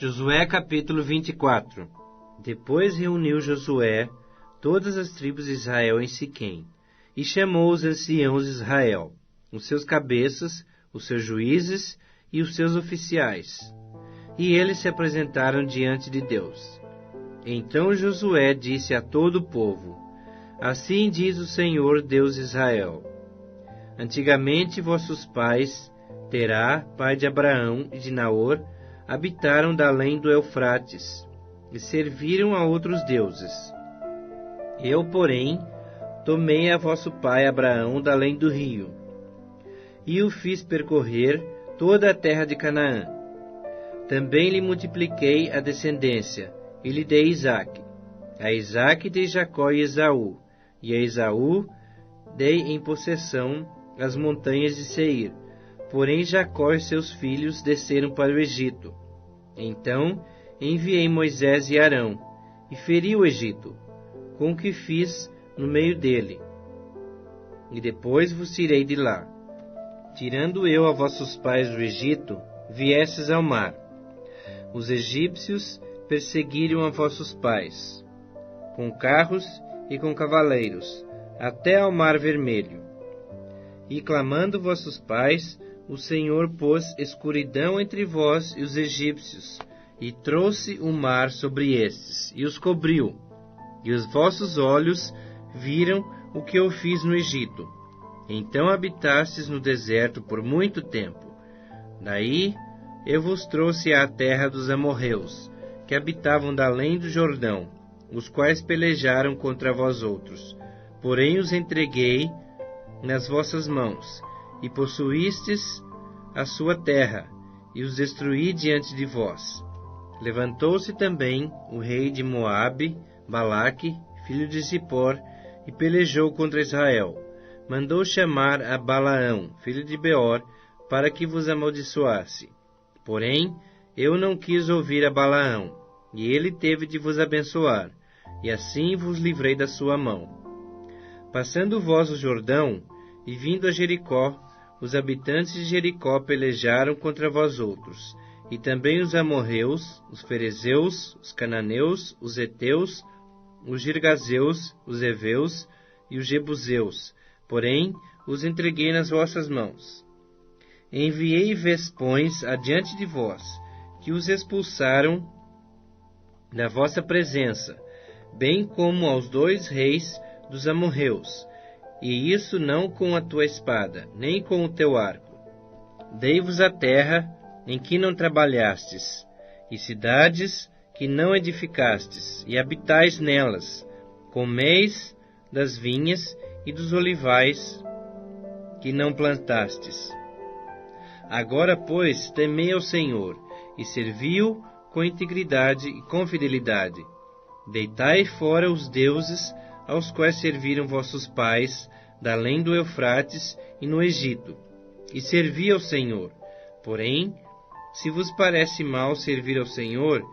Josué capítulo 24. Depois reuniu Josué todas as tribos de Israel em Siquém, e chamou os anciãos de Israel, os seus cabeças, os seus juízes e os seus oficiais. E eles se apresentaram diante de Deus. Então Josué disse a todo o povo: Assim diz o Senhor Deus de Israel: Antigamente vossos pais, Terá, pai de Abraão e de Naor, habitaram da além do Eufrates, e serviram a outros deuses. Eu, porém, tomei a vosso pai Abraão da além do rio, e o fiz percorrer toda a terra de Canaã. Também lhe multipliquei a descendência, e lhe dei Isaque. A Isaque dei Jacó e Esaú, e a Esaú dei em possessão as montanhas de Seir. Porém Jacó e seus filhos desceram para o Egito. Então enviei Moisés e Arão, e feri o Egito, com o que fiz no meio dele. E depois vos tirei de lá. Tirando eu a vossos pais do Egito, viestes ao mar. Os egípcios perseguiram a vossos pais, com carros e com cavaleiros, até ao mar vermelho. E clamando vossos pais, o Senhor pôs escuridão entre vós e os egípcios, e trouxe o mar sobre estes, e os cobriu. E os vossos olhos viram o que eu fiz no Egito. Então habitastes no deserto por muito tempo. Daí eu vos trouxe à terra dos amorreus, que habitavam da além do Jordão, os quais pelejaram contra vós outros. Porém os entreguei nas vossas mãos, e possuístes a sua terra, e os destruí diante de vós. Levantou-se também o rei de Moabe, Balaque, filho de Zippor, e pelejou contra Israel. Mandou chamar a Balaão, filho de Beor, para que vos amaldiçoasse. Porém, eu não quis ouvir a Balaão, e ele teve de vos abençoar, e assim vos livrei da sua mão. Passando vós o Jordão, e vindo a Jericó, os habitantes de Jericó pelejaram contra vós outros, e também os amorreus, os ferezeus, os cananeus, os heteus, os girgazeus, os heveus e os jebuseus, porém os entreguei nas vossas mãos. Enviei vespões adiante de vós, que os expulsaram da vossa presença, bem como aos 2 reis dos amorreus, e isso não com a tua espada, nem com o teu arco. Dei-vos a terra em que não trabalhastes, e cidades que não edificastes, e habitais nelas. Comeis das vinhas e dos olivais que não plantastes. Agora, pois, temei ao Senhor, e servi-o com integridade e com fidelidade. Deitai fora os deuses aos quais serviram vossos pais, da além do Eufrates e no Egito, e servi ao Senhor. Porém, se vos parece mal servir ao Senhor,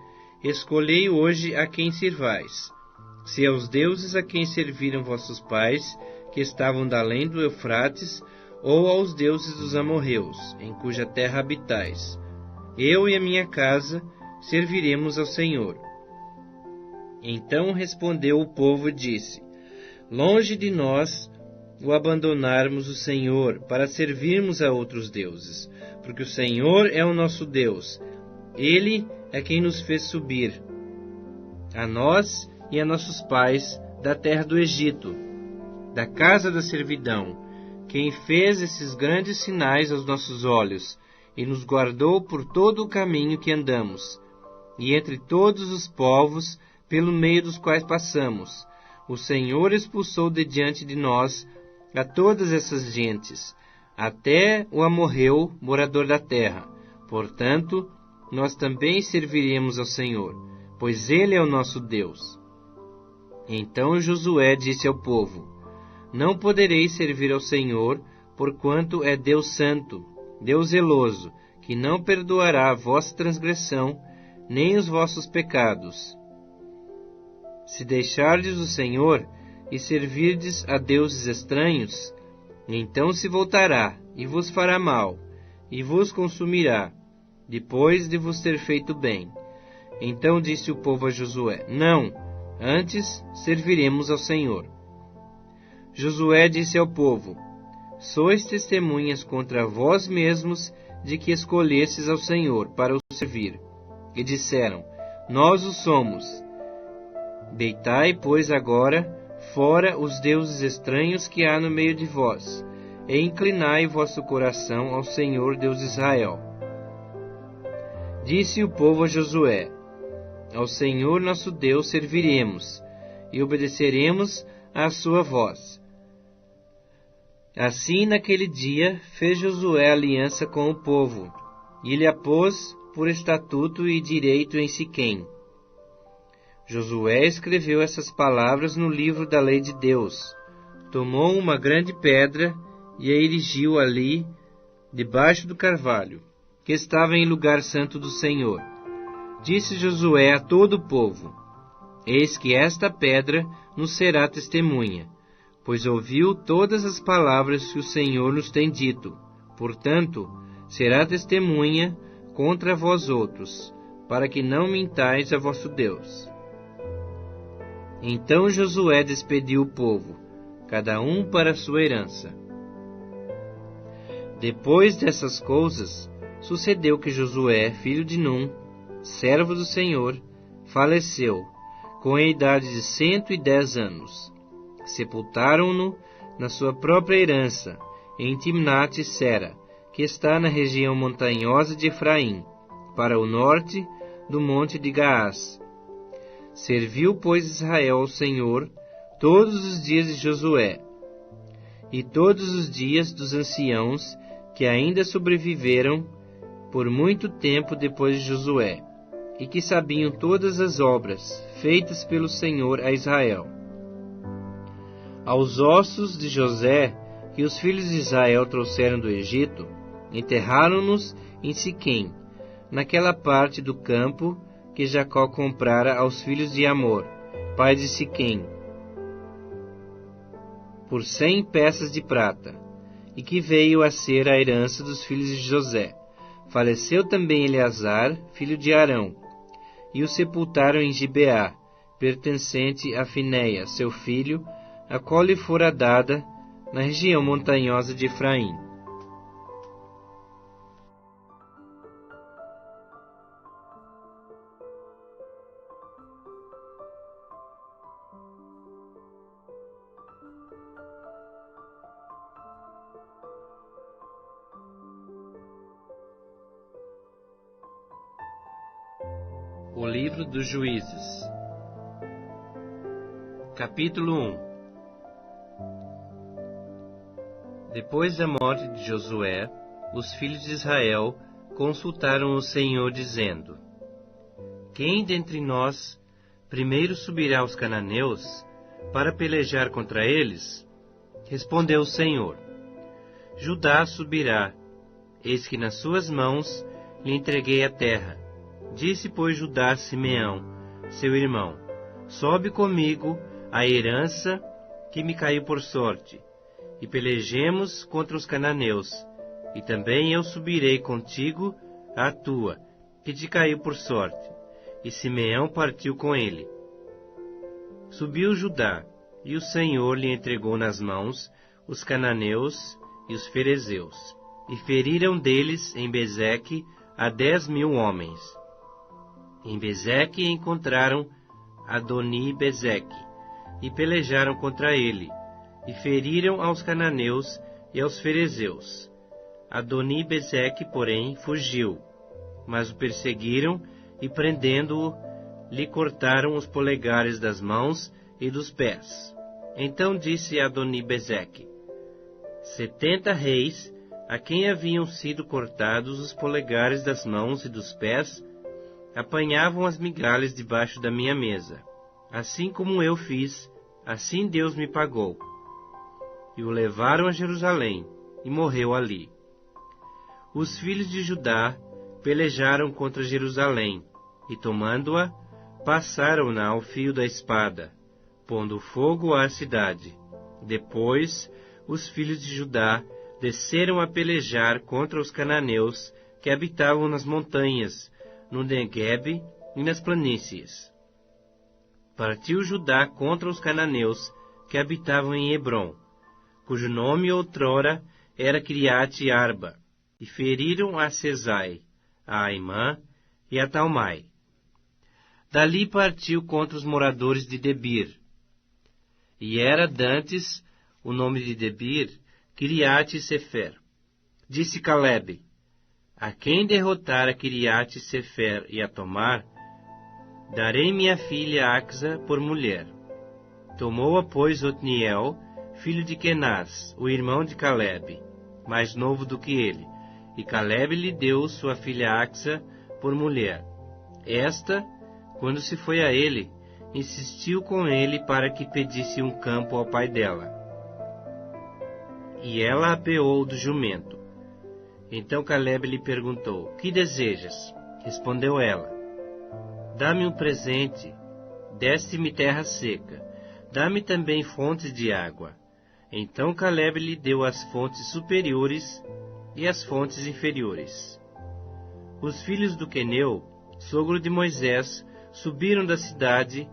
escolhei hoje a quem sirvais, se aos deuses a quem serviram vossos pais, que estavam da além do Eufrates, ou aos deuses dos amorreus, em cuja terra habitais. Eu e a minha casa serviremos ao Senhor. Então respondeu o povo e disse: Longe de nós o abandonarmos o Senhor para servirmos a outros deuses, porque o Senhor é o nosso Deus. Ele é quem nos fez subir, a nós e a nossos pais, da terra do Egito, da casa da servidão, quem fez esses grandes sinais aos nossos olhos, e nos guardou por todo o caminho que andamos, e entre todos os povos pelo meio dos quais passamos. O Senhor expulsou de diante de nós a todas essas gentes, até o amorreu, morador da terra. Portanto, nós também serviremos ao Senhor, pois Ele é o nosso Deus. Então Josué disse ao povo: Não podereis servir ao Senhor, porquanto é Deus santo, Deus zeloso, que não perdoará a vossa transgressão, nem os vossos pecados. Se deixardes o Senhor e servirdes a deuses estranhos, então se voltará e vos fará mal, e vos consumirá, depois de vos ter feito bem. Então disse o povo a Josué: Não, antes serviremos ao Senhor. Josué disse ao povo: Sois testemunhas contra vós mesmos de que escolhestes ao Senhor para o servir. E disseram: Nós o somos. Deitai, pois, agora fora os deuses estranhos que há no meio de vós, e inclinai vosso coração ao Senhor Deus de Israel. Disse o povo a Josué: Ao Senhor nosso Deus serviremos, e obedeceremos à sua voz. Assim, naquele dia, fez Josué aliança com o povo, e lhe a pôs por estatuto e direito em Siquém. Josué escreveu essas palavras no livro da lei de Deus. Tomou uma grande pedra e a erigiu ali, debaixo do carvalho, que estava em lugar santo do Senhor. Disse Josué a todo o povo: Eis que esta pedra nos será testemunha, pois ouviu todas as palavras que o Senhor nos tem dito. Portanto, será testemunha contra vós outros, para que não mintais a vosso Deus. Então Josué despediu o povo, cada um para a sua herança. Depois dessas coisas, sucedeu que Josué, filho de Num, servo do Senhor, faleceu, com a idade de 110 anos. Sepultaram-no na sua própria herança, em Timnat-Sera, que está na região montanhosa de Efraim, para o norte do monte de Gaás. Serviu, pois, Israel ao Senhor todos os dias de Josué, e todos os dias dos anciãos que ainda sobreviveram por muito tempo depois de Josué, e que sabiam todas as obras feitas pelo Senhor a Israel. Aos ossos de José, que os filhos de Israel trouxeram do Egito, enterraram-nos em Siquém, naquela parte do campo que Jacó comprara aos filhos de Amor, pai de Siquém, por 100 peças de prata, e que veio a ser a herança dos filhos de José. Faleceu também Eleazar, filho de Arão, e o sepultaram em Gibeá, pertencente a Finéia, seu filho, a qual lhe fora dada na região montanhosa de Efraim. O livro dos Juízes. Capítulo 1. Depois da morte de Josué, os filhos de Israel consultaram o Senhor, dizendo: Quem dentre nós primeiro subirá aos cananeus para pelejar contra eles? Respondeu o Senhor: Judá subirá, eis que nas suas mãos lhe entreguei a terra. Disse, pois, Judá a Simeão, seu irmão: Sobe comigo a herança que me caiu por sorte, e pelejemos contra os cananeus, e também eu subirei contigo à tua, que te caiu por sorte. E Simeão partiu com ele. Subiu Judá, e o Senhor lhe entregou nas mãos os cananeus e os ferezeus, e feriram deles em Bezeque a 10.000 homens. Em Bezeque encontraram Adoni-Bezeque, e pelejaram contra ele, e feriram aos cananeus e aos ferezeus. Adoni-Bezeque, porém, fugiu, mas o perseguiram, e prendendo-o, lhe cortaram os polegares das mãos e dos pés. Então disse Adoni-Bezeque: 70 reis, a quem haviam sido cortados os polegares das mãos e dos pés, apanhavam as migalhas debaixo da minha mesa. Assim como eu fiz, assim Deus me pagou. E o levaram a Jerusalém, e morreu ali. Os filhos de Judá pelejaram contra Jerusalém, e tomando-a, passaram-na ao fio da espada, pondo fogo à cidade. Depois, os filhos de Judá desceram a pelejar contra os cananeus que habitavam nas montanhas, no Neguebe e nas planícies. Partiu Judá contra os cananeus que habitavam em Hebrom, cujo nome outrora era Kiriate Arba, e feriram a Sesai, a Aimã e a Talmai. Dali partiu contra os moradores de Debir, e era dantes o nome de Debir, Kiriate Sefer. Disse Calebe: a quem derrotar a Kiriate Sefer e a tomar, darei minha filha Axa por mulher. Tomou-a, pois, Otniel, filho de Kenaz, o irmão de Calebe, mais novo do que ele, e Calebe lhe deu sua filha Axa por mulher. Esta, quando se foi a ele, insistiu com ele para que pedisse um campo ao pai dela. E ela apeou do jumento. Então Calebe lhe perguntou: que desejas? Respondeu ela: dá-me um presente, deste-me terra seca, dá-me também fontes de água. Então Calebe lhe deu as fontes superiores e as fontes inferiores. Os filhos do Queneu, sogro de Moisés, subiram da cidade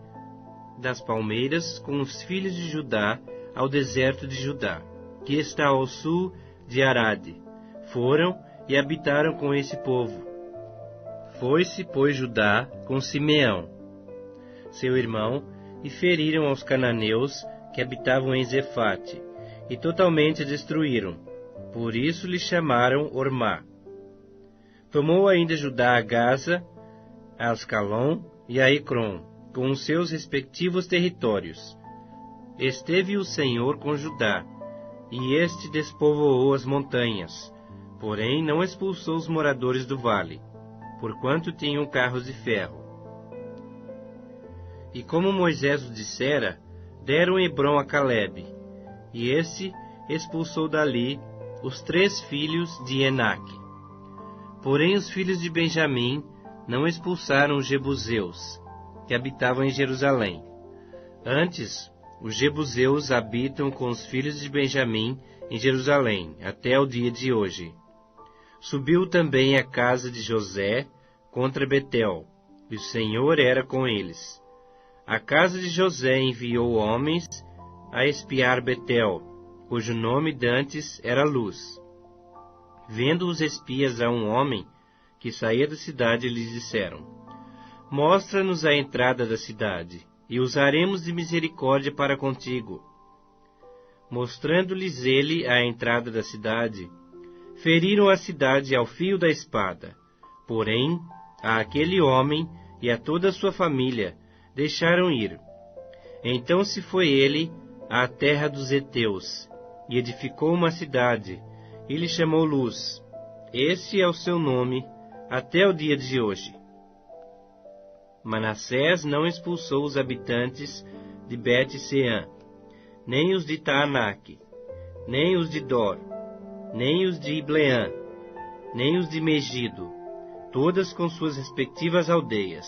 das palmeiras com os filhos de Judá ao deserto de Judá, que está ao sul de Arade. Foram e habitaram com esse povo. Foi-se, pois, Judá com Simeão, seu irmão, e feriram aos cananeus que habitavam em Zefate, e totalmente destruíram. Por isso lhe chamaram Ormá. Tomou ainda Judá a Gaza, a Ascalon e a Ecrom, com os seus respectivos territórios. Esteve o Senhor com Judá, e este despovoou as montanhas, porém não expulsou os moradores do vale, porquanto tinham carros de ferro. E como Moisés o dissera, deram Hebrom a Calebe, e este expulsou dali os 3 filhos de Enaque. Porém os filhos de Benjamim não expulsaram os jebuseus, que habitavam em Jerusalém. Antes, os jebuseus habitam com os filhos de Benjamim em Jerusalém, até o dia de hoje. Subiu também a casa de José contra Betel, e o Senhor era com eles. A casa de José enviou homens a espiar Betel, cujo nome dantes era Luz. Vendo os espias a um homem que saía da cidade, lhes disseram: mostra-nos a entrada da cidade, e usaremos de misericórdia para contigo. Mostrando-lhes ele a entrada da cidade, feriram a cidade ao fio da espada. Porém, a aquele homem e a toda a sua família deixaram ir. Então se foi ele à terra dos heteus, e edificou uma cidade, e lhe chamou Luz. Este é o seu nome até o dia de hoje. Manassés não expulsou os habitantes de Bet-Seã, nem os de Taanaque, nem os de Dor, nem os de Ibleã, nem os de Megido, todas com suas respectivas aldeias,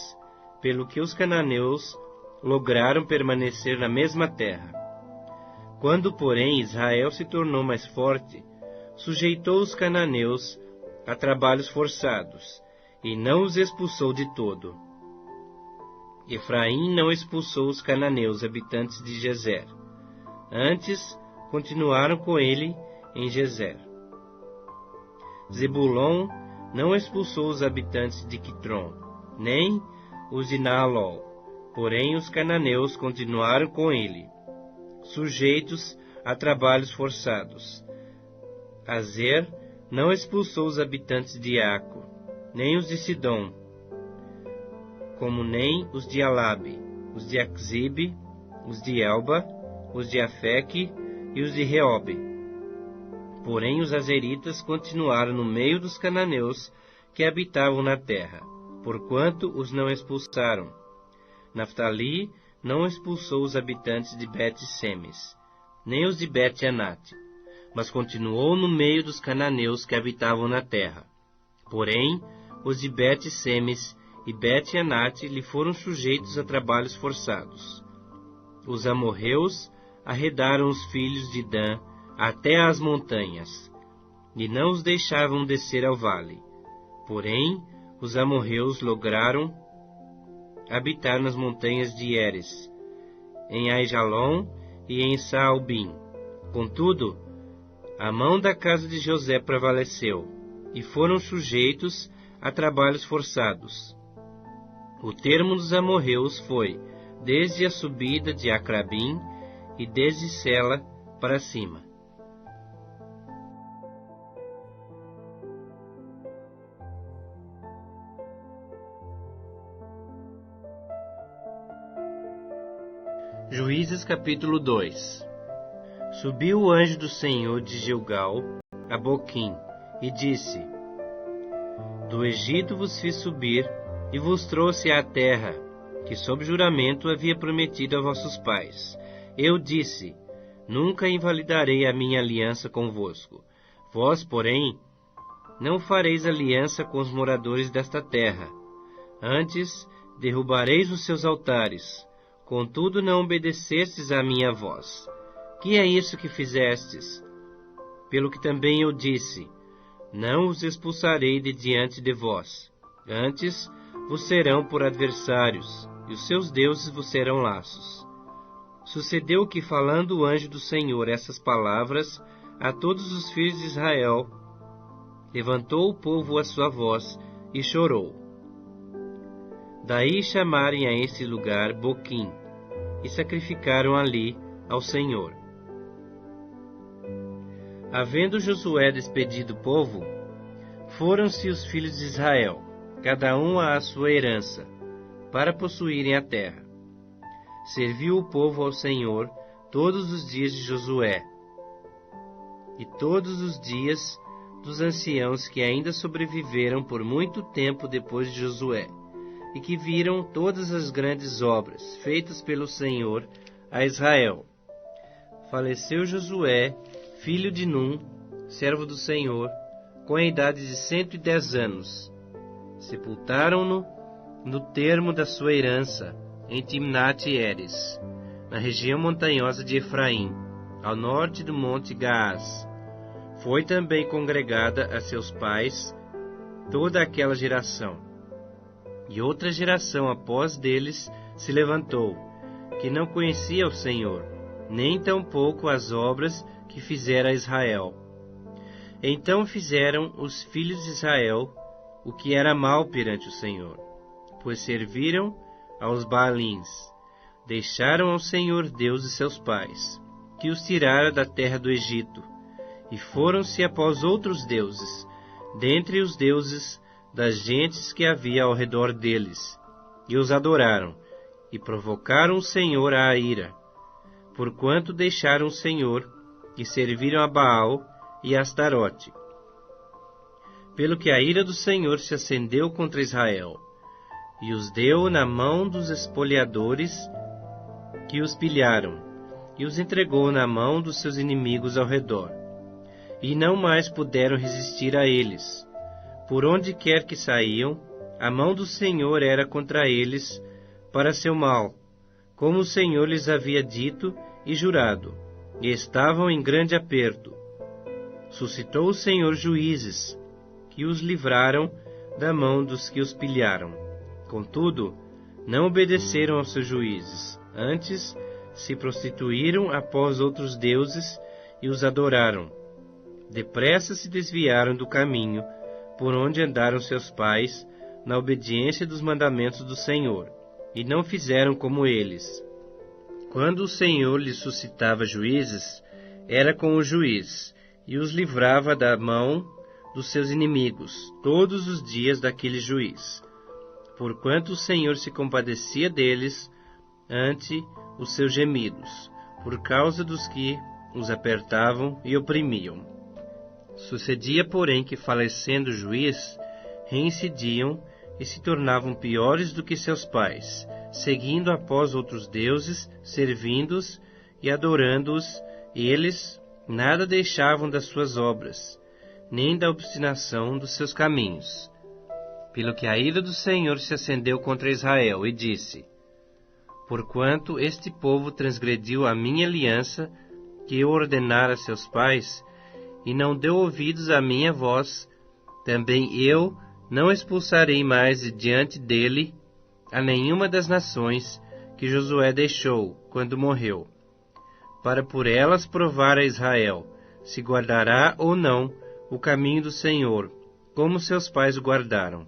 pelo que os cananeus lograram permanecer na mesma terra. Quando, porém, Israel se tornou mais forte, sujeitou os cananeus a trabalhos forçados, e não os expulsou de todo. Efraim não expulsou os cananeus habitantes de Gezer. Antes, continuaram com ele em Gezer. Zebulon não expulsou os habitantes de Quitron, nem os de Naalol. Porém, os cananeus continuaram com ele, sujeitos a trabalhos forçados. Azer não expulsou os habitantes de Aco, nem os de Sidom, como nem os de Alabe, os de Axibe, os de Elba, os de Afeque e os de Reobe. Porém os azeritas continuaram no meio dos cananeus que habitavam na terra, porquanto os não expulsaram. Naftali não expulsou os habitantes de Bet-Semes, nem os de Bet-Anate, mas continuou no meio dos cananeus que habitavam na terra. Porém os de Bet-Semes e Bet-Anate lhe foram sujeitos a trabalhos forçados. Os amorreus arredaram os filhos de Dan até às montanhas, e não os deixavam descer ao vale. Porém, os amorreus lograram habitar nas montanhas de Heres, em Aijalon e em Saalbim. Contudo, a mão da casa de José prevaleceu, e foram sujeitos a trabalhos forçados. O termo dos amorreus foi desde a subida de Acrabim e desde Sela para cima. Juízes capítulo 2. Subiu o anjo do Senhor de Gilgal a Boquim e disse: Do Egito vos fiz subir e vos trouxe à terra que sob juramento havia prometido a vossos pais. Eu disse: Nunca invalidarei a minha aliança convosco. Vós, porém, não fareis aliança com os moradores desta terra. Antes, derrubareis os seus altares. Contudo, não obedecestes à minha voz. Que é isso que fizestes? Pelo que também eu disse: Não os expulsarei de diante de vós. Antes, vos serão por adversários, e os seus deuses vos serão laços. Sucedeu que, falando o anjo do Senhor essas palavras a todos os filhos de Israel, levantou o povo a sua voz e chorou. Daí chamarem a esse lugar Boquim, e sacrificaram ali ao Senhor. Havendo Josué despedido o povo, foram-se os filhos de Israel, cada um à sua herança, para possuírem a terra. Serviu o povo ao Senhor todos os dias de Josué, e todos os dias dos anciãos que ainda sobreviveram por muito tempo depois de Josué, e que viram todas as grandes obras feitas pelo Senhor a Israel. Faleceu Josué, filho de Num, servo do Senhor, com a idade de 110 anos. Sepultaram-no no termo da sua herança, em Timnat-Heres, na região montanhosa de Efraim, ao norte do monte Gaás. Foi também congregada a seus pais toda aquela geração. E outra geração após deles se levantou, que não conhecia o Senhor, nem tampouco as obras que fizera a Israel. Então fizeram os filhos de Israel o que era mal perante o Senhor, pois serviram aos Baalins, deixaram ao Senhor Deus de seus pais, que os tirara da terra do Egito, e foram-se após outros deuses, dentre os deuses das gentes que havia ao redor deles, e os adoraram, e provocaram o Senhor à ira, porquanto deixaram o Senhor, e serviram a Baal e a Astarote. Pelo que a ira do Senhor se acendeu contra Israel, e os deu na mão dos espoliadores que os pilharam, e os entregou na mão dos seus inimigos ao redor, e não mais puderam resistir a eles. Por onde quer que saíam, a mão do Senhor era contra eles para seu mal, como o Senhor lhes havia dito e jurado, e estavam em grande aperto. Suscitou o Senhor juízes, que os livraram da mão dos que os pilharam. Contudo, não obedeceram aos seus juízes, antes se prostituíram após outros deuses e os adoraram. Depressa se desviaram do caminho por onde andaram seus pais, na obediência dos mandamentos do Senhor, e não fizeram como eles. Quando o Senhor lhes suscitava juízes, era com o juiz, e os livrava da mão dos seus inimigos, todos os dias daquele juiz. Porquanto o Senhor se compadecia deles ante os seus gemidos, por causa dos que os apertavam e oprimiam. Sucedia, porém, que, falecendo o juiz, reincidiam e se tornavam piores do que seus pais, seguindo após outros deuses, servindo-os e adorando-os. Eles nada deixavam das suas obras, nem da obstinação dos seus caminhos. Pelo que a ira do Senhor se acendeu contra Israel, e disse: Porquanto este povo transgrediu a minha aliança, que eu ordenara a seus pais, e não deu ouvidos à minha voz, também eu não expulsarei mais de diante dele a nenhuma das nações que Josué deixou quando morreu, para por elas provar a Israel se guardará ou não o caminho do Senhor, como seus pais o guardaram.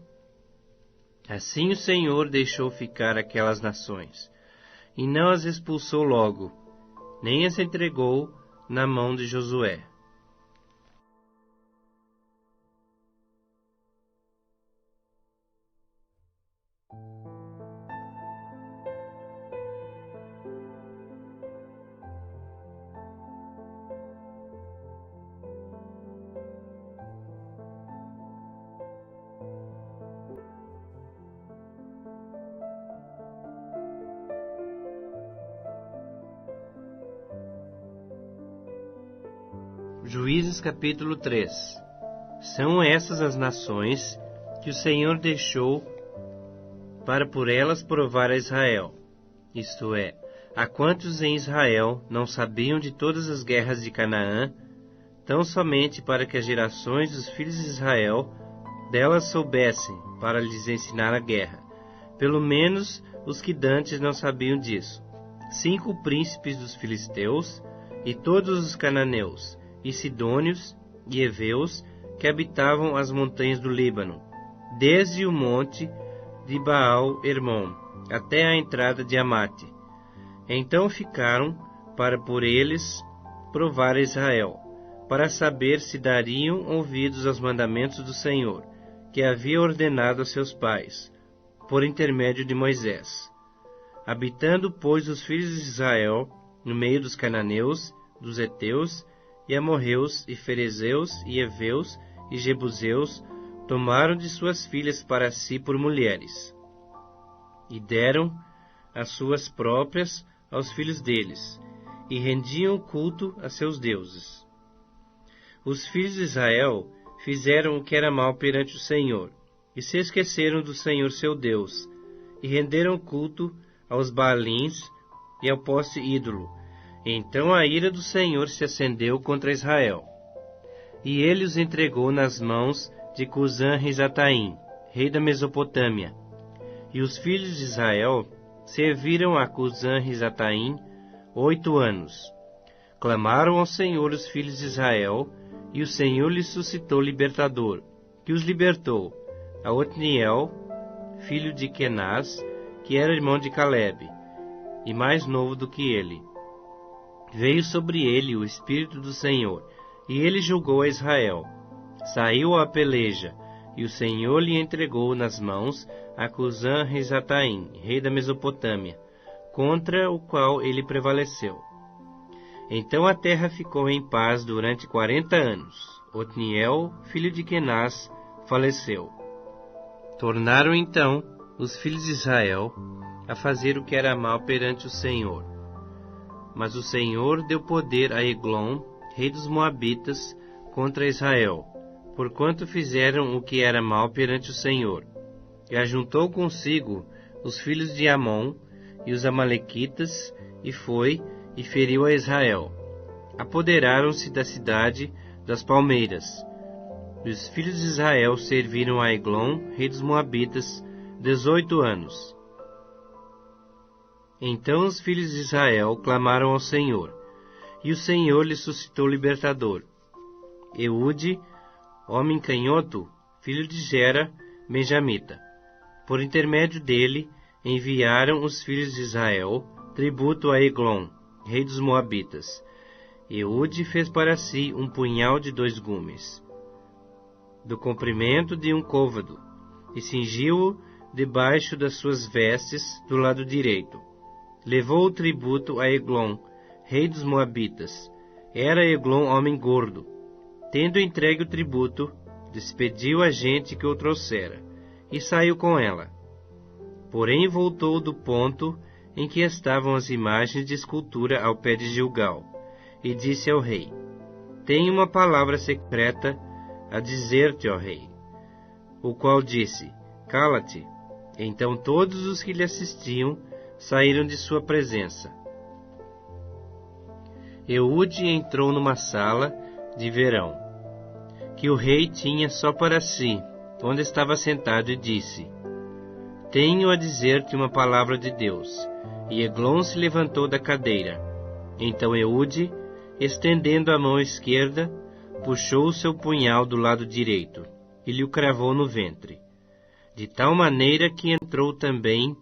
Assim o Senhor deixou ficar aquelas nações, e não as expulsou logo, nem as entregou na mão de Josué. Juízes capítulo 3. São essas as nações que o Senhor deixou para por elas provar a Israel, isto é, a quantos em Israel não sabiam de todas as guerras de Canaã, tão somente para que as gerações dos filhos de Israel delas soubessem, para lhes ensinar a guerra, pelo menos os que dantes não sabiam disso. 5 príncipes dos filisteus e todos os cananeus, e sidônios e heveus que habitavam as montanhas do Líbano, desde o monte de Baal-Hermon até a entrada de Amate. Então ficaram para por eles provar a Israel, para saber se dariam ouvidos aos mandamentos do Senhor, que havia ordenado a seus pais, por intermédio de Moisés. Habitando, pois, os filhos de Israel no meio dos cananeus, dos heteus, e amorreus, e ferezeus, e heveus, e jebuseus, tomaram de suas filhas para si por mulheres, e deram as suas próprias aos filhos deles, e rendiam culto a seus deuses. Os filhos de Israel fizeram o que era mal perante o Senhor, e se esqueceram do Senhor seu Deus, e renderam culto aos Baalins e ao poste ídolo. Então a ira do Senhor se acendeu contra Israel, e ele os entregou nas mãos de Cusã-Risataim, rei da Mesopotâmia. E os filhos de Israel serviram a Cusã-Risataim 8 anos. Clamaram ao Senhor os filhos de Israel, e o Senhor lhes suscitou libertador, que os libertou, a Otniel, filho de Kenaz, que era irmão de Calebe, e mais novo do que ele. Veio sobre ele o Espírito do Senhor, e ele julgou a Israel. Saiu à peleja, e o Senhor lhe entregou nas mãos a Cusã-Risataim, rei da Mesopotâmia, contra o qual ele prevaleceu. Então a terra ficou em paz durante 40 anos. Otniel, filho de Kenaz, faleceu. Tornaram então os filhos de Israel a fazer o que era mal perante o Senhor. Mas o Senhor deu poder a Eglon, rei dos Moabitas, contra Israel, porquanto fizeram o que era mal perante o Senhor. E ajuntou consigo os filhos de Amon e os amalequitas, e foi e feriu a Israel. Apoderaram-se da cidade das palmeiras. E os filhos de Israel serviram a Eglon, rei dos Moabitas, 18 anos. Então os filhos de Israel clamaram ao Senhor, e o Senhor lhe suscitou libertador. Eude, homem canhoto, filho de Gera, benjamita. Por intermédio dele, enviaram os filhos de Israel tributo a Eglon, rei dos Moabitas. Eude fez para si um punhal de 2 gumes, do comprimento de um côvado, e cingiu-o debaixo das suas vestes do lado direito. Levou o tributo a Eglon, rei dos Moabitas. Era Eglon homem gordo. Tendo entregue o tributo, despediu a gente que o trouxera, e saiu com ela. Porém voltou do ponto em que estavam as imagens de escultura ao pé de Gilgal, e disse ao rei: Tenho uma palavra secreta a dizer-te, ó rei. O qual disse: Cala-te. Então todos os que lhe assistiam saíram de sua presença. Eude entrou numa sala de verão, que o rei tinha só para si, onde estava sentado, e disse: tenho a dizer-te uma palavra de Deus. E Eglon se levantou da cadeira. Então Eude, estendendo a mão esquerda, puxou o seu punhal do lado direito e lhe o cravou no ventre, de tal maneira que entrou também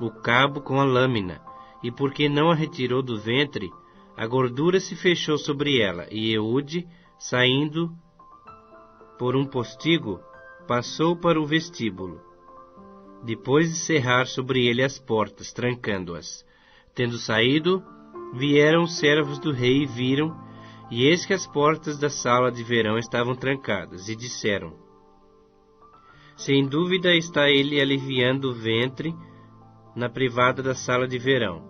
o cabo com a lâmina, e porque não a retirou do ventre, a gordura se fechou sobre ela, e Eude, saindo por um postigo, passou para o vestíbulo, depois de cerrar sobre ele as portas, trancando-as. Tendo saído, vieram os servos do rei e viram, e eis que as portas da sala de verão estavam trancadas, e disseram: sem dúvida está ele aliviando o ventre na privada da sala de verão.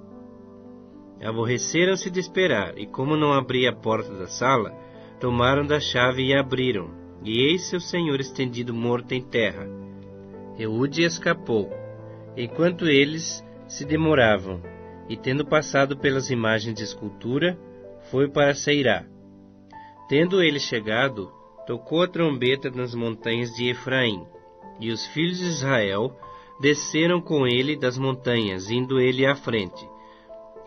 Aborreceram-se de esperar, e como não abria a porta da sala, tomaram da chave e abriram, e eis seu senhor estendido morto em terra. Eude escapou, enquanto eles se demoravam, e tendo passado pelas imagens de escultura, foi para Seirá. Tendo ele chegado, tocou a trombeta nas montanhas de Efraim, e os filhos de Israel desceram com ele das montanhas, indo ele à frente.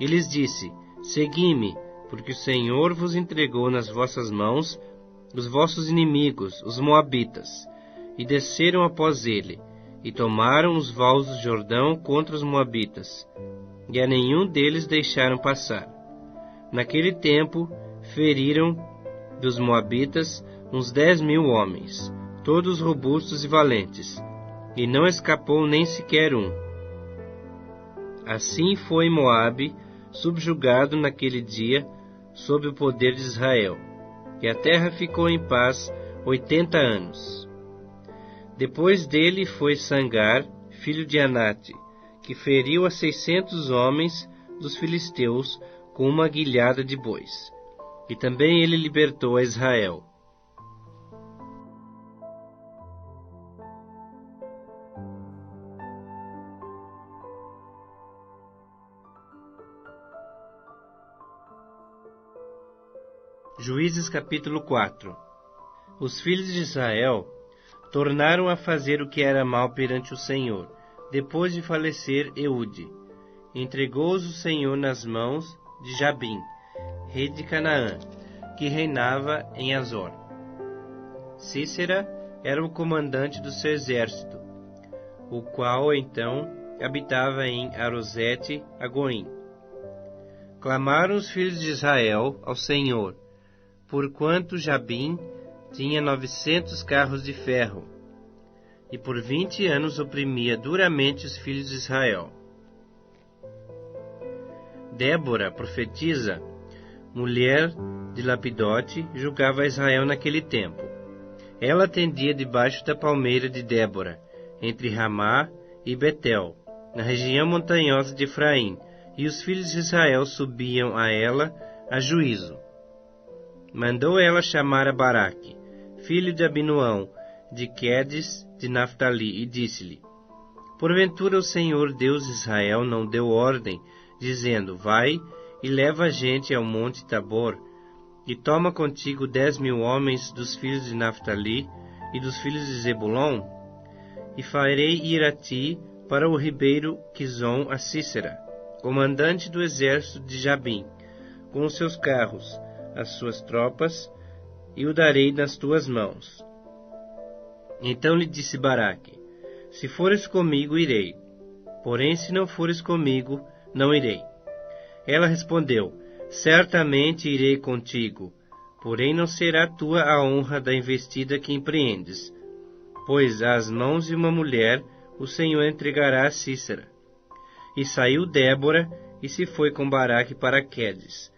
E lhes disse: segui-me, porque o Senhor vos entregou nas vossas mãos os vossos inimigos, os moabitas. E desceram após ele, e tomaram os vales do Jordão contra os moabitas, e a nenhum deles deixaram passar. Naquele tempo feriram dos moabitas uns 10.000 homens, todos robustos e valentes, e não escapou nem sequer um. Assim foi Moabe subjugado naquele dia sob o poder de Israel, e a terra ficou em paz 80 anos. Depois dele foi Sangar, filho de Anate, que feriu a 600 homens dos filisteus com uma guilhada de bois, e também ele libertou a Israel. Juízes capítulo 4. Os filhos de Israel tornaram a fazer o que era mal perante o Senhor, depois de falecer Eude. Entregou-os o Senhor nas mãos de Jabim, rei de Canaã, que reinava em Azor. Cícera era o comandante do seu exército, o qual então habitava em Arosete-Agoim. Clamaram os filhos de Israel ao Senhor, porquanto Jabim tinha 900 carros de ferro, e por 20 anos oprimia duramente os filhos de Israel. Débora, profetisa, mulher de Lapidote, julgava Israel naquele tempo. Ela atendia debaixo da palmeira de Débora, entre Ramá e Betel, na região montanhosa de Efraim, e os filhos de Israel subiam a ela a juízo. Mandou ela chamar a Baraque, filho de Abinoão, de Quedes, de Naftali, e disse-lhe: porventura o Senhor Deus de Israel não deu ordem, dizendo: vai e leva a gente ao monte Tabor, e toma contigo 10.000 homens dos filhos de Naftali e dos filhos de Zebulon, e farei ir a ti para o ribeiro Quizon a Cícera, comandante do exército de Jabim, com os seus carros, as suas tropas, e o darei nas tuas mãos. Então lhe disse Baraque: se fores comigo, irei, porém se não fores comigo, não irei. Ela respondeu: certamente irei contigo, porém não será tua a honra da investida que empreendes, pois às mãos de uma mulher o Senhor entregará a Cícera. E saiu Débora e se foi com Baraque para Quedes.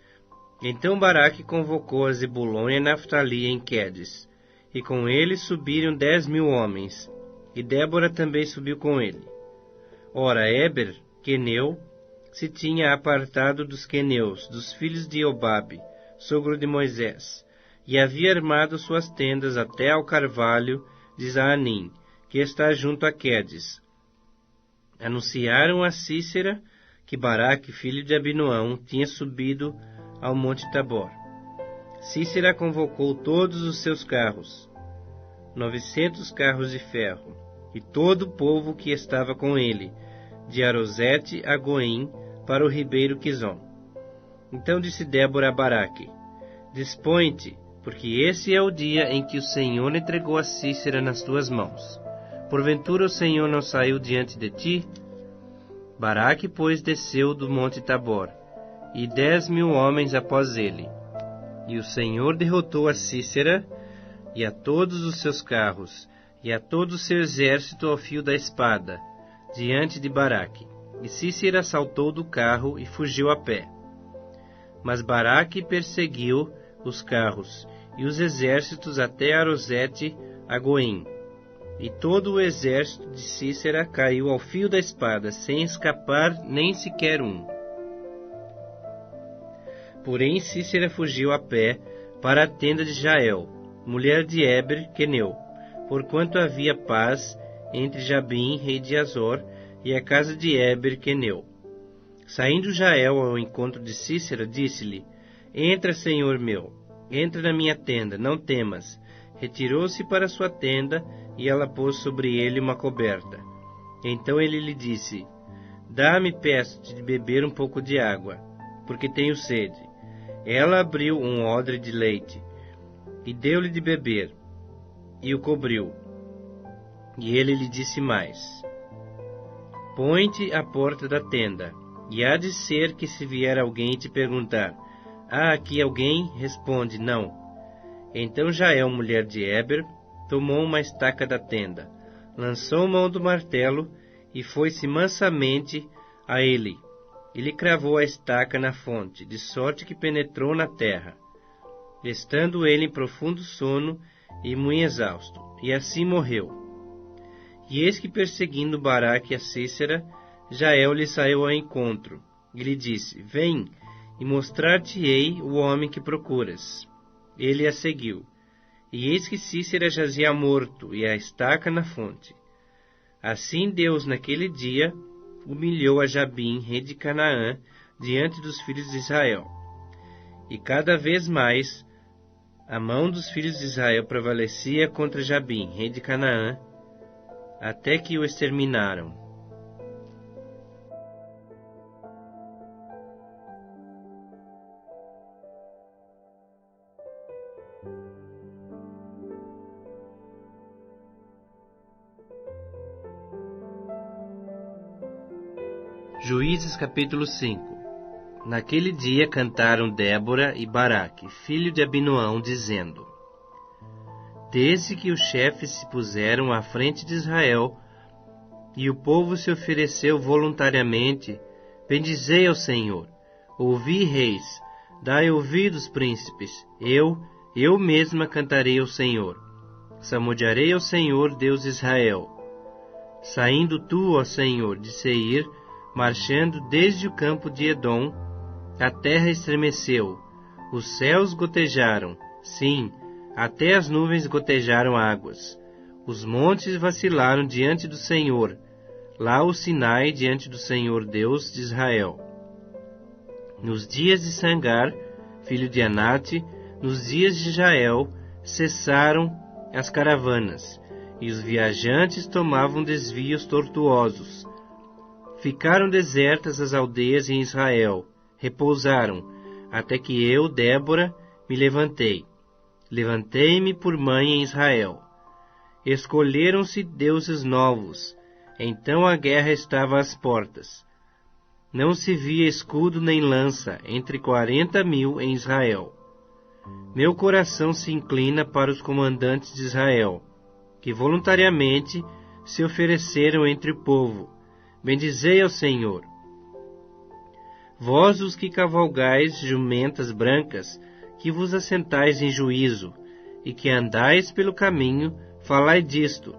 Então Baraque convocou a Zebulon e a Naftali em Quedes, e com ele subiram 10.000 homens, e Débora também subiu com ele. Ora, Éber, queneu, se tinha apartado dos queneus, dos filhos de Obabe, sogro de Moisés, e havia armado suas tendas até ao carvalho de Zaanim, que está junto a Quedes. Anunciaram a Cícera que Baraque, filho de Abinoão, tinha subido ao monte Tabor. Cícera convocou todos os seus carros, 900 carros de ferro, e todo o povo que estava com ele, de Arosete a Goim, para o ribeiro Quizon. Então disse Débora a Baraque: Dispõe-te, porque esse é o dia em que o Senhor entregou a Sísera nas tuas mãos. Porventura o Senhor não saiu diante de ti? Baraque, pois, desceu do monte Tabor, e 10.000 homens após ele. E o Senhor derrotou a Sísera, e a todos os seus carros, e a todo o seu exército ao fio da espada, diante de Baraque. E Sísera saltou do carro e fugiu a pé. Mas Baraque perseguiu os carros e os exércitos até Arosete a Goim. E todo o exército de Sísera caiu ao fio da espada, sem escapar nem sequer um. Porém Sísera fugiu a pé para a tenda de Jael, mulher de Heber queneu, porquanto havia paz entre Jabim, rei de Azor, e a casa de Heber queneu. Saindo Jael ao encontro de Sísera, disse-lhe: Entra, senhor meu, entra na minha tenda, não temas. Retirou-se para sua tenda, e ela pôs sobre ele uma coberta. Então ele lhe disse: Dá-me, peço-te, de beber um pouco de água, porque tenho sede. Ela abriu um odre de leite, e deu-lhe de beber, e o cobriu. E ele lhe disse mais: Põe-te à porta da tenda, e há de ser que se vier alguém te perguntar: Há aqui alguém? Responde: Não. Então Jael, mulher de Heber, tomou uma estaca da tenda, lançou mão do martelo e foi-se mansamente a ele. E lhe cravou a estaca na fonte, de sorte que penetrou na terra, estando ele em profundo sono e muito exausto, e assim morreu. E eis que, perseguindo Baraque a Sísera, Jael lhe saiu ao encontro, e lhe disse: Vem, e mostrar-te-ei o homem que procuras. Ele a seguiu, e eis que Sísera jazia morto, e a estaca na fonte. Assim Deus, naquele dia, humilhou a Jabim, rei de Canaã, diante dos filhos de Israel. E cada vez mais a mão dos filhos de Israel prevalecia contra Jabim, rei de Canaã, até que o exterminaram. Juízes capítulo 5. Naquele dia cantaram Débora e Baraque, filho de Abinoão, dizendo: Desde que os chefes se puseram à frente de Israel, e o povo se ofereceu voluntariamente, bendizei ao Senhor. Ouvi, reis, dai ouvidos, príncipes, eu mesma cantarei ao Senhor. Salmodiarei ao Senhor, Deus de Israel. Saindo tu, ó Senhor, de Seir, marchando desde o campo de Edom, a terra estremeceu, os céus gotejaram, sim, até as nuvens gotejaram águas. Os montes vacilaram diante do Senhor, lá o Sinai diante do Senhor Deus de Israel. Nos dias de Sangar, filho de Anate, nos dias de Jael, cessaram as caravanas, e os viajantes tomavam desvios tortuosos. Ficaram desertas as aldeias em Israel, repousaram, até que eu, Débora, me levantei. Levantei-me por mãe em Israel. Escolheram-se deuses novos, então a guerra estava às portas. Não se via escudo nem lança entre 40.000 em Israel. Meu coração se inclina para os comandantes de Israel, que voluntariamente se ofereceram entre o povo. Bendizei ao Senhor. Vós os que cavalgais jumentas brancas, que vos assentais em juízo, e que andais pelo caminho, falai disto.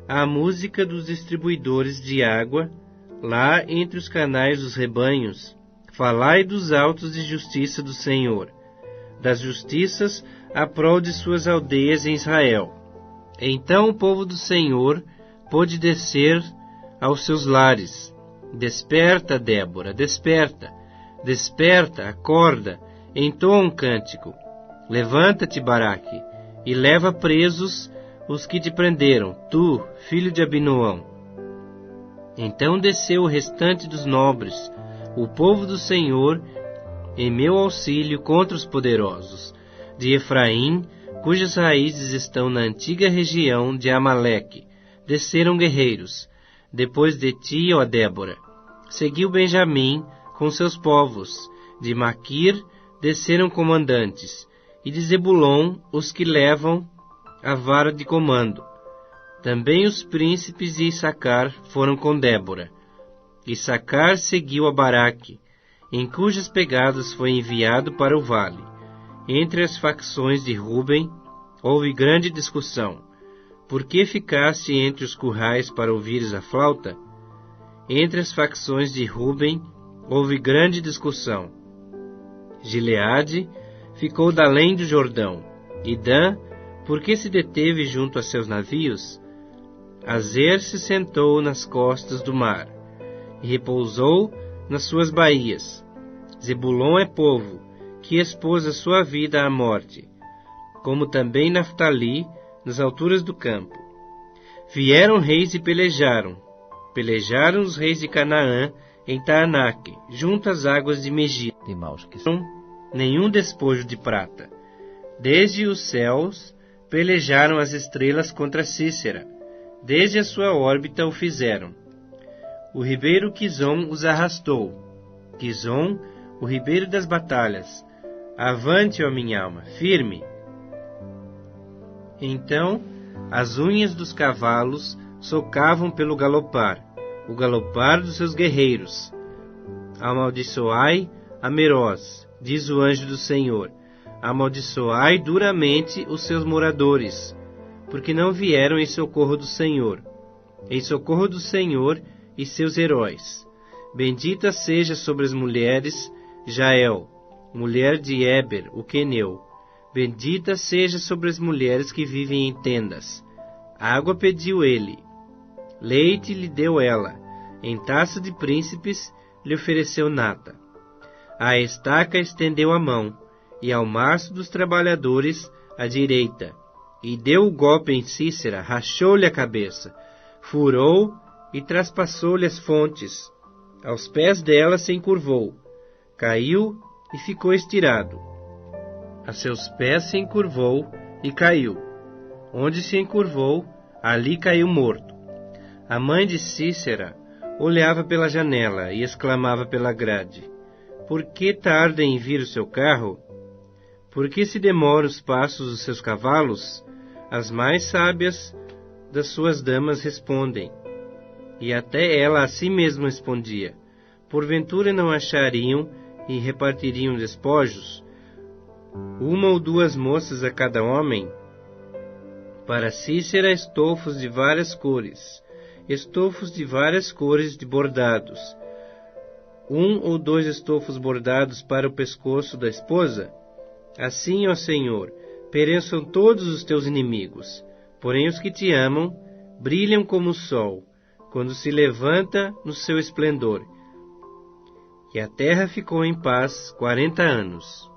A música dos distribuidores de água, lá entre os canais dos rebanhos, falai dos autos de justiça do Senhor, das justiças à prol de suas aldeias em Israel. Então o povo do Senhor pôde descer aos seus lares. Desperta, Débora, desperta, desperta, acorda, entoa um cântico. Levanta-te, Baraque, e leva presos os que te prenderam, tu, filho de Abinoão. Então desceu o restante dos nobres, o povo do Senhor, em meu auxílio contra os poderosos, de Efraim, cujas raízes estão na antiga região de Amaleque. Desceram guerreiros, depois de ti, ó Débora. Seguiu Benjamim com seus povos, de Maquir desceram comandantes, e de Zebulon os que levam a vara de comando. Também os príncipes de Issacar foram com Débora. Issacar seguiu a Baraque, em cujas pegadas foi enviado para o vale. Entre as facções de Ruben houve grande discussão. Por que ficaste entre os currais para ouvires a flauta? Entre as facções de Ruben houve grande discussão. Gileade ficou da além do Jordão, e Dan, por que se deteve junto a seus navios? Azer se sentou nas costas do mar, e repousou nas suas baías. Zebulon é povo, que expôs a sua vida à morte, como também Naftali, nas alturas do campo. Vieram reis e pelejaram. Pelejaram os reis de Canaã em Taanaque, junto às águas de Megiddo. Nenhum despojo de prata. Desde os céus pelejaram as estrelas contra Cícera. Desde a sua órbita o fizeram. O ribeiro Quizon os arrastou. Quizon, o ribeiro das batalhas. Avante, ó minha alma, firme. Então as unhas dos cavalos socavam pelo galopar, o galopar dos seus guerreiros. Amaldiçoai a Meroz, diz o anjo do Senhor. Amaldiçoai duramente os seus moradores, porque não vieram em socorro do Senhor e seus heróis. Bendita seja sobre as mulheres Jael, mulher de Éber, o queneu. Bendita seja sobre as mulheres que vivem em tendas. Água pediu ele, leite lhe deu ela, em taça de príncipes lhe ofereceu nata. À estaca estendeu a mão, e ao maço dos trabalhadores a direita, e deu o golpe em Cícera, rachou-lhe a cabeça, furou e traspassou-lhe as fontes. Aos pés dela se encurvou, caiu e ficou estirado. A seus pés se encurvou e caiu. Onde se encurvou, ali caiu morto. A mãe de Cícera olhava pela janela e exclamava pela grade: Por que tarda em vir o seu carro? Por que se demoram os passos dos seus cavalos? As mais sábias das suas damas respondem. E até ela a si mesma respondia: Porventura não achariam e repartiriam despojos? Uma ou duas moças a cada homem? Para Cícera estofos de várias cores de bordados. Um ou dois estofos bordados para o pescoço da esposa? Assim, ó Senhor, pereçam todos os teus inimigos. Porém os que te amam brilham como o sol, quando se levanta no seu esplendor. E a terra ficou em paz 40 anos.